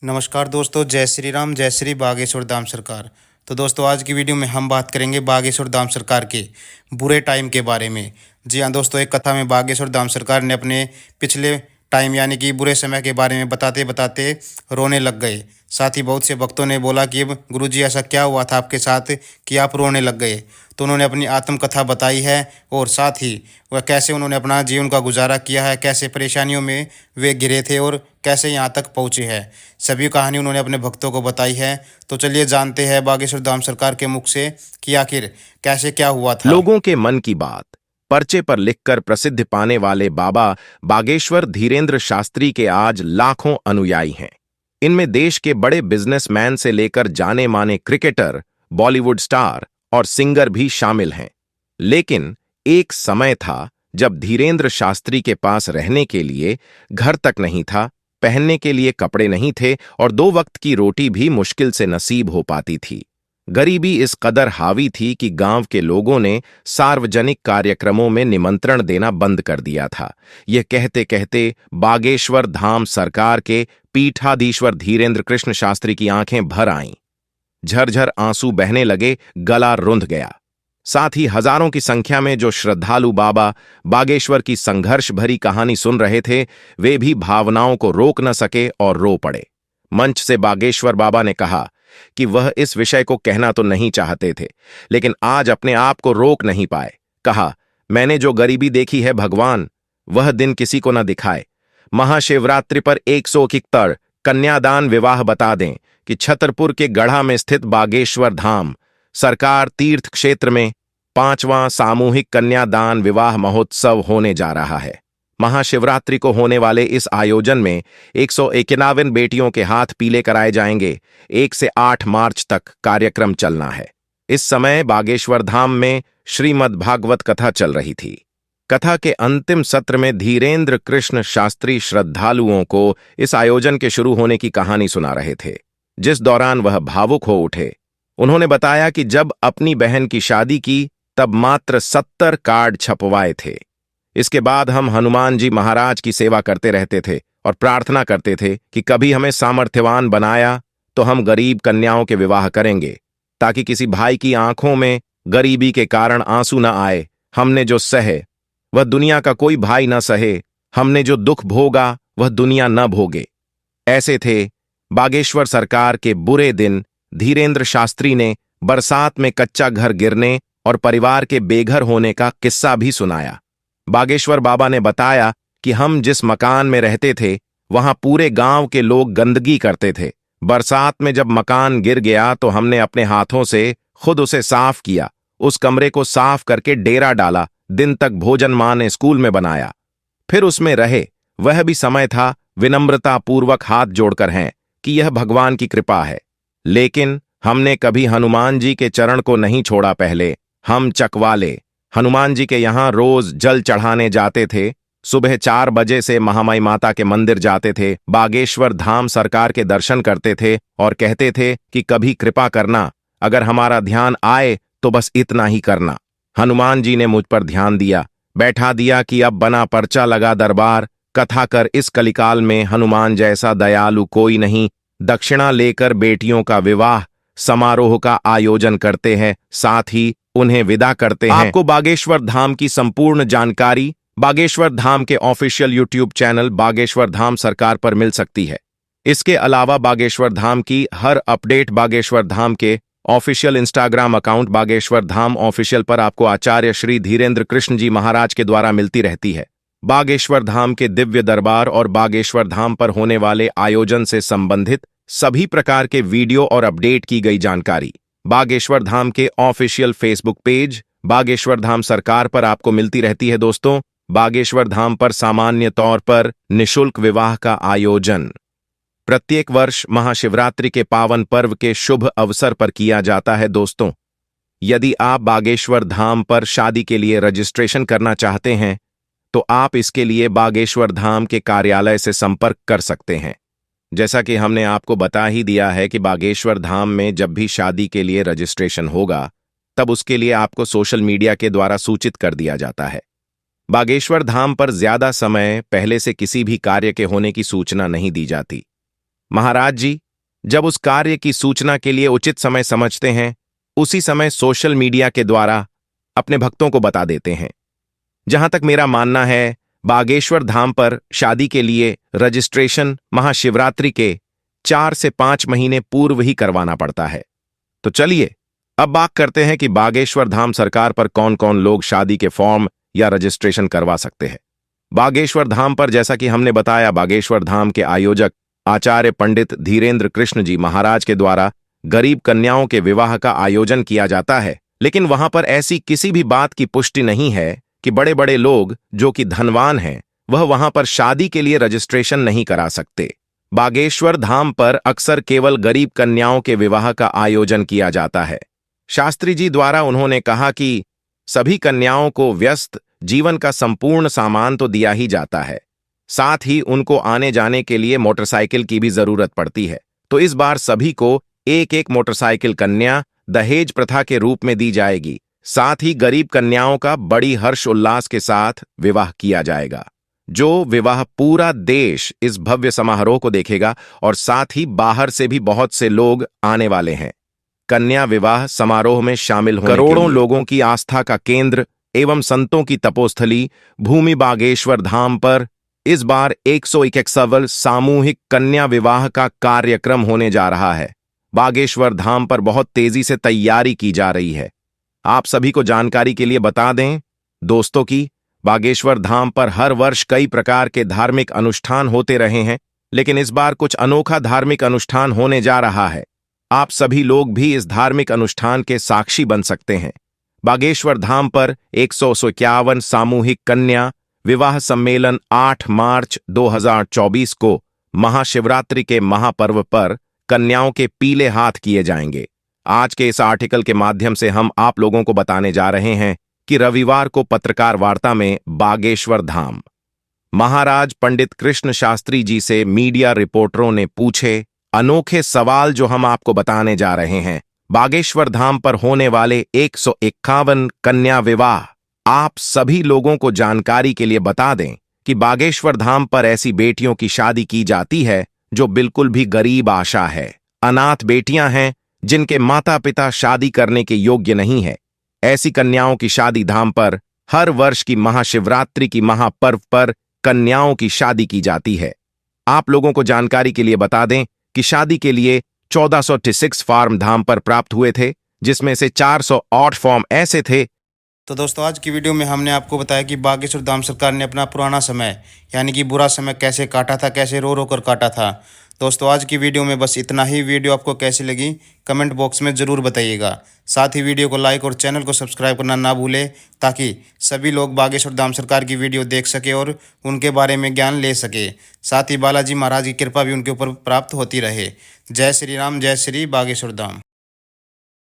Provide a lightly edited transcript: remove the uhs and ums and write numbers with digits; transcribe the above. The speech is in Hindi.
नमस्कार दोस्तों, जय श्री राम, जय श्री बागेश्वर धाम सरकार। तो दोस्तों, आज की वीडियो में हम बात करेंगे बागेश्वर धाम सरकार के बुरे टाइम के बारे में। जी हाँ दोस्तों, एक कथा में बागेश्वर धाम सरकार ने अपने पिछले टाइम यानी कि बुरे समय के बारे में बताते बताते रोने लग गए। साथ ही बहुत से भक्तों ने बोला कि अब गुरुजी ऐसा क्या हुआ था आपके साथ कि आप रोने लग गए। तो उन्होंने अपनी आत्मकथा बताई है और साथ ही वह कैसे उन्होंने अपना जीवन का गुजारा किया है, कैसे परेशानियों में वे घिरे थे और कैसे यहाँ तक पहुँचे हैं। सभी कहानी उन्होंने अपने भक्तों को बताई है। तो चलिए जानते हैं बागेश्वर धाम सरकार के मुख से कि आखिर कैसे क्या हुआ था। लोगों के मन की बात पर्चे पर लिखकर प्रसिद्ध पाने वाले बाबा बागेश्वर धीरेंद्र शास्त्री के आज लाखों अनुयायी हैं। इनमें देश के बड़े बिजनेसमैन से लेकर जाने माने क्रिकेटर, बॉलीवुड स्टार और सिंगर भी शामिल हैं। लेकिन एक समय था जब धीरेंद्र शास्त्री के पास रहने के लिए घर तक नहीं था, पहनने के लिए कपड़े नहीं थे और 2 वक्त की रोटी भी मुश्किल से नसीब हो पाती थी। गरीबी इस कदर हावी थी कि गांव के लोगों ने सार्वजनिक कार्यक्रमों में निमंत्रण देना बंद कर दिया था। यह कहते कहते बागेश्वर धाम सरकार के पीठाधीश्वर धीरेंद्र कृष्ण शास्त्री की आंखें भर आईं। झरझर आंसू बहने लगे, गला रुंध गया। साथ ही हजारों की संख्या में जो श्रद्धालु बाबा बागेश्वर की संघर्ष भरी कहानी सुन रहे थे, वे भी भावनाओं को रोक न सके और रो पड़े। मंच से बागेश्वर बाबा ने कहा कि वह इस विषय को कहना तो नहीं चाहते थे, लेकिन आज अपने आप को रोक नहीं पाए। कहा, मैंने जो गरीबी देखी है भगवान, वह दिन किसी को न दिखाए। महाशिवरात्रि पर 171 कन्यादान विवाह बता दें कि छतरपुर के गढ़ा में स्थित बागेश्वर धाम सरकार तीर्थ क्षेत्र में 5वां सामूहिक कन्यादान विवाह महोत्सव होने जा रहा है। महाशिवरात्रि को होने वाले इस आयोजन में 191 बेटियों के हाथ पीले कराए जाएंगे। 1 से 8 मार्च तक कार्यक्रम चलना है। इस समय बागेश्वर धाम में श्रीमद् भागवत कथा चल रही थी। कथा के अंतिम सत्र में धीरेंद्र कृष्ण शास्त्री श्रद्धालुओं को इस आयोजन के शुरू होने की कहानी सुना रहे थे, जिस दौरान वह भावुक हो उठे। उन्होंने बताया कि जब अपनी बहन की शादी की तब मात्र 70 कार्ड छपवाए थे। इसके बाद हम हनुमान जी महाराज की सेवा करते रहते थे और प्रार्थना करते थे कि कभी हमें सामर्थ्यवान बनाया तो हम गरीब कन्याओं के विवाह करेंगे, ताकि किसी भाई की आंखों में गरीबी के कारण आंसू न आए। हमने जो सहे वह दुनिया का कोई भाई न सहे, हमने जो दुख भोगा वह दुनिया न भोगे। ऐसे थे बागेश्वर सरकार के बुरे दिन। धीरेंद्र शास्त्री ने बरसात में कच्चा घर गिरने और परिवार के बेघर होने का किस्सा भी सुनाया। बागेश्वर बाबा ने बताया कि हम जिस मकान में रहते थे वहां पूरे गांव के लोग गंदगी करते थे। बरसात में जब मकान गिर गया तो हमने अपने हाथों से खुद उसे साफ किया। उस कमरे को साफ करके डेरा डाला। दिन तक भोजन मां ने स्कूल में बनाया, फिर उसमें रहे। वह भी समय था विनम्रता पूर्वक हाथ जोड़कर हैं कि यह भगवान की कृपा है। लेकिन हमने कभी हनुमान जी के चरण को नहीं छोड़ा। पहले हम चकवाले हनुमान जी के यहां रोज जल चढ़ाने जाते थे। सुबह 4 बजे से महामाई माता के मंदिर जाते थे, बागेश्वर धाम सरकार के दर्शन करते थे और कहते थे कि कभी कृपा करना, अगर हमारा ध्यान आए तो बस इतना ही करना। हनुमान जी ने मुझ पर ध्यान दिया, बैठा दिया कि अब बना पर्चा लगा दरबार, कथा कर इस कलिकाल में हनुमान जैसा दयालु कोई नहीं। दक्षिणा लेकर बेटियों का विवाह समारोह का आयोजन करते हैं, साथ ही उन्हें विदा करते हैं। आपको बागेश्वर धाम की संपूर्ण जानकारी बागेश्वर धाम के official YouTube channel Bageshwar Dham सरकार पर मिल सकती है। इसके अलावा बागेश्वर धाम की हर अपडेट बागेश्वर धाम के official Instagram account Bageshwar Dham official पर आपको आचार्य श्री धीरेंद्र कृष्ण जी महाराज के द्वारा मिलती रहती है। बागेश्वर धाम के दिव्य दरबार और बागेश्वर धाम पर होने वाले आयोजन से संबंधित सभी प्रकार के वीडियो और अपडेट की गई जानकारी बागेश्वर धाम के official Facebook page Bageshwar Dham सरकार पर आपको मिलती रहती है। दोस्तों, बागेश्वर धाम पर सामान्य तौर पर निःशुल्क विवाह का आयोजन प्रत्येक वर्ष महाशिवरात्रि के पावन पर्व के शुभ अवसर पर किया जाता है। दोस्तों, यदि आप बागेश्वर धाम पर शादी के लिए रजिस्ट्रेशन करना चाहते हैं तो आप इसके लिए बागेश्वर धाम के कार्यालय से संपर्क कर सकते हैं। जैसा कि हमने आपको बता ही दिया है कि बागेश्वर धाम में जब भी शादी के लिए रजिस्ट्रेशन होगा तब उसके लिए आपको सोशल मीडिया के द्वारा सूचित कर दिया जाता है। बागेश्वर धाम पर ज्यादा समय पहले से किसी भी कार्य के होने की सूचना नहीं दी जाती। महाराज जी, जब उस कार्य की सूचना के लिए उचित समय समझते हैं, उसी समय सोशल मीडिया के द्वारा अपने भक्तों को बता देते हैं। जहां तक मेरा मानना है, बागेश्वर धाम पर शादी के लिए रजिस्ट्रेशन महाशिवरात्रि के 4 से 5 महीने पूर्व ही करवाना पड़ता है। तो चलिए अब बात करते हैं कि बागेश्वर धाम सरकार पर कौन कौन लोग शादी के फॉर्म या रजिस्ट्रेशन करवा सकते हैं। बागेश्वर धाम पर, जैसा कि हमने बताया, बागेश्वर धाम के आयोजक आचार्य पंडित धीरेन्द्र कृष्ण जी महाराज के द्वारा गरीब कन्याओं के विवाह का आयोजन किया जाता है। लेकिन वहां पर ऐसी किसी भी बात की पुष्टि नहीं है कि बड़े बड़े लोग जो कि धनवान हैं वह वहां पर शादी के लिए रजिस्ट्रेशन नहीं करा सकते। बागेश्वर धाम पर अक्सर केवल गरीब कन्याओं के विवाह का आयोजन किया जाता है। शास्त्री जी द्वारा उन्होंने कहा कि सभी कन्याओं को व्यस्त जीवन का संपूर्ण सामान तो दिया ही जाता है, साथ ही उनको आने जाने के लिए मोटरसाइकिल की भी जरूरत पड़ती है। तो इस बार सभी को एक एक मोटरसाइकिल कन्या दहेज प्रथा के रूप में दी जाएगी। साथ ही गरीब कन्याओं का बड़ी हर्ष उल्लास के साथ विवाह किया जाएगा। जो विवाह पूरा देश इस भव्य समारोह को देखेगा और साथ ही बाहर से भी बहुत से लोग आने वाले हैं। कन्या विवाह समारोह में शामिल होने करोड़ों लोगों की आस्था का केंद्र एवं संतों की तपोस्थली भूमि बागेश्वर धाम पर इस बार 161वां सामूहिक कन्या विवाह का कार्यक्रम होने जा रहा है। बागेश्वर धाम पर बहुत तेजी से तैयारी की जा रही है। आप सभी को जानकारी के लिए बता दें दोस्तों की बागेश्वर धाम पर हर वर्ष कई प्रकार के धार्मिक अनुष्ठान होते रहे हैं, लेकिन इस बार कुछ अनोखा धार्मिक अनुष्ठान होने जा रहा है। आप सभी लोग भी इस धार्मिक अनुष्ठान के साक्षी बन सकते हैं। बागेश्वर धाम पर 151 सामूहिक कन्या विवाह सम्मेलन 8 मार्च 2024 को महाशिवरात्रि के महापर्व पर कन्याओं के पीले हाथ किए जाएंगे। आज के इस आर्टिकल के माध्यम से हम आप लोगों को बताने जा रहे हैं कि रविवार को पत्रकार वार्ता में बागेश्वर धाम महाराज पंडित कृष्ण शास्त्री जी से मीडिया रिपोर्टरों ने पूछे अनोखे सवाल जो हम आपको बताने जा रहे हैं। बागेश्वर धाम पर होने वाले 151 कन्या विवाह, आप सभी लोगों को जानकारी के लिए बता दें कि बागेश्वर धाम पर ऐसी बेटियों की शादी की जाती है जो बिल्कुल भी गरीब आशा है, अनाथ बेटियां हैं जिनके माता पिता शादी करने के योग्य नहीं है। ऐसी कन्याओं की शादी धाम पर हर वर्ष की महाशिवरात्रि की महापर्व पर कन्याओं की शादी की जाती है। आप लोगों को जानकारी के लिए बता दें कि शादी के लिए 1486 फॉर्म धाम पर प्राप्त हुए थे, जिसमें से 408 फॉर्म ऐसे थे। तो दोस्तों आज की वीडियो में हमने आपको बताया कि बागेश्वर धाम सरकार ने अपना पुराना समय यानी कि बुरा समय कैसे काटा था, कैसे रो रो कर काटा था। दोस्तों आज की वीडियो में बस इतना ही। वीडियो आपको कैसी लगी कमेंट बॉक्स में ज़रूर बताइएगा। साथ ही वीडियो को लाइक और चैनल को सब्सक्राइब करना ना भूलें, ताकि सभी लोग बागेश्वर धाम सरकार की वीडियो देख सके और उनके बारे में ज्ञान ले सके। साथ ही बालाजी महाराज की कृपा भी उनके ऊपर प्राप्त होती रहे। जय श्री राम, जय श्री बागेश्वर धाम।